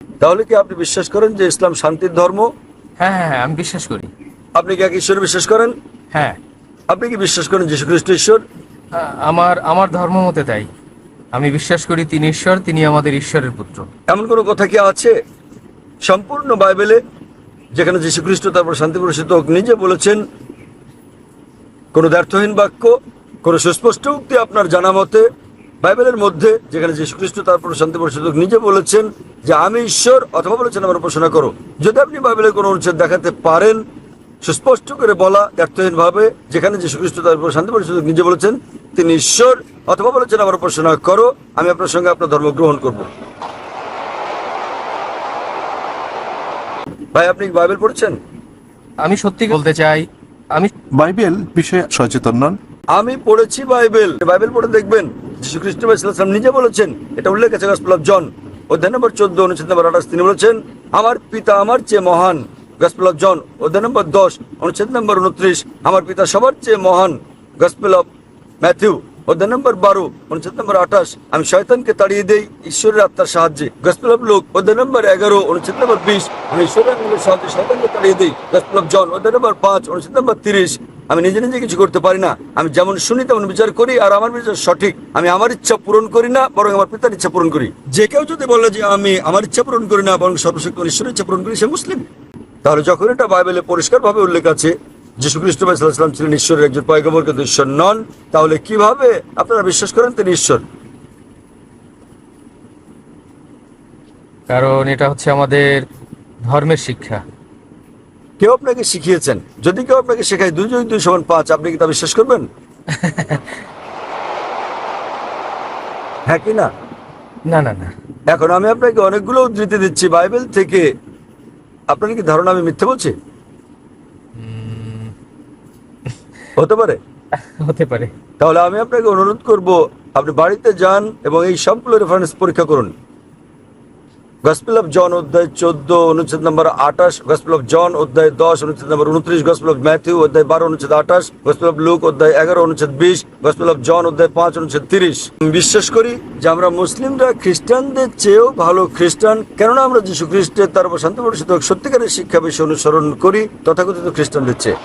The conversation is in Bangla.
তাহলে কি আপনি বিশ্বাস করেন যে ইসলাম শান্তির ধর্ম? হ্যাঁ হ্যাঁ হ্যাঁ, আমি বিশ্বাস করি। আপনি কি এক ঈশ্বরে বিশ্বাস করেন? হ্যাঁ। আপনি কি বিশ্বাস করেন যীশু খ্রিস্ট ঈশ্বর? আমার আমার ধর্ম মতে তাই। আমি বিশ্বাস করি তিনি ঈশ্বর, তিনি আমাদের ঈশ্বরের পুত্র। এমন কোনো কথা কি আছে সম্পূর্ণ বাইবেলে যেখানে যীশু খ্রিস্ট তারপর শান্তি প্রসিত নিজে বলেছেন কোনো দ্ব্যর্থহীন বাক্য, কোনো সুস্পষ্ট উক্তি আপনার জানা মতে বাইবেলের মধ্যে যেখানে যীশু খ্রিস্ট তারপর শান্তি প্রসিত নিজে বলেছেন যে আমি ঈশ্বর, অথবা বলেছেন আমার উপাসনা করো? যদি আপনি বাইবেলের কোনো অনুচ্ছেদ দেখাতে পারেন সুস্পষ্ট করে বলা দ্ব্যর্থহীন ভাবে যেখানে যীশু খ্রিস্ট তারপর শান্তি প্রসিত নিজে বলেছেন তিনি ঈশ্বর, অথবা বলেছেন আমার উপাসনা করো, আমি আপনার সঙ্গে আপনার ধর্ম গ্রহণ করব। ভাই, আপনি কি বাইবেল পড়ছেন? আমি সত্যি বলতে চাই, আমি বাইবেল বিষয়ে সচেতন নন। আমি পড়েছি বাইবেল। বাইবেল পড়ে দেখবেন যীশু খ্রিস্ট নিজে বলেছেন, এটা উল্লেখ আছে গসপেল অফ জন অধ্যায় নম্বর 14 অনুচ্ছেদ নম্বর 28। তিনি বলেছেন আমার পিতা আমার চেয়ে মহান। গসপেল অফ জন অধ্যায় নম্বর 10 অনুচ্ছেদ নম্বর 29। আমার পিতা সবার চেয়ে মহান। গসপেল অফ ম্যাথিউ অধ্যায় নম্বর 12 অনুচ্ছেদ নম্বর 28। আমি শয়তানকে তাড়িয়ে দেই ঈশ্বরের আত্মার সাহায্যে। গসপেল অফ লুক অধ্যায় নম্বর 11 অনুচ্ছেদ নম্বর 20। আমি ঈশ্বরের আত্মার সাহায্যে শয়তানকে তাড়িয়ে দেই। গসপেল অফ জন অধ্যায় নম্বর 5 অনুচ্ছেদ নম্বর 30। আমি নিজে নিজে কিছু করতে পারি না, আমি যেমন শুনি তেমন বিচার করি, আর আমার বিচার সঠিক। আমি আমার ইচ্ছা পূরণ করি না, বরং আমার পিতার ইচ্ছা পূরণ করি। যে কেউ যদি বলে যে আমি আমার ইচ্ছা পূরণ করি না বরং সর্বশক্তিমান ঈশ্বরের ইচ্ছা পূরণ করি, সে মুসলিম। তাহলে যখন এটা বাইবেলে পরিষ্কারভাবে উল্লেখ আছে যীশু খ্রিস্ট সাল্লাল্লাহু ছিলেন ঈশ্বরের একজন পয়গম্বর, কিন্তু ঈশ্বর নন, তাহলে কিভাবে আপনারা বিশ্বাস করেন তিনি ঈশ্বর? কারণ এটা হচ্ছে আমাদের ধর্মের শিক্ষা। কেউ আপনাকে শিখিয়েছেন? যদি কেউ আপনাকে শেখায় 2 + 2 = 5, আপনি কি তা বিশ্বাস করবেন? হ্যাঁ কি না? না না না। এখন আমি আপনাকে অনেকগুলো উদ্ধৃতি দিচ্ছি বাইবেল থেকে, আপনার কি ধারণা আমি মিথ্যে বলছি? হতে পারে। হতে পারে। তাহলে আমি আপনাকে অনুরোধ করব আপনি বাড়িতে যান এবং এই সবগুলো রেফারেন্স পরীক্ষা করুন। গসপেল অফ জন অধ্যায় 14 অনুচ্ছেদ নম্বর 28, গসপেল অফ জন অধ্যায় 10 অনুচ্ছেদ নম্বর 29, গসপেল অফ ম্যাথিউ অধ্যায় 12 অনুচ্ছেদ 28, গসপেল অফ লুক অধ্যায় 11 অনুচ্ছেদ 20, গসপেল অফ জন অধ্যায় 5 অনুচ্ছেদ 30। আমি বিশ্বাস করি যে আমরা মুসলিমরা খ্রিস্টানদের চেয়েও ভালো খ্রিস্টান, কেননা আমরা যীশু খ্রিস্টের তার উপর শান্তি প্রতিষ্ঠিত সত্যিকারের শিক্ষা বিষয় অনুসরণ করি তথাকথিত খ্রিস্টানদের চেয়ে।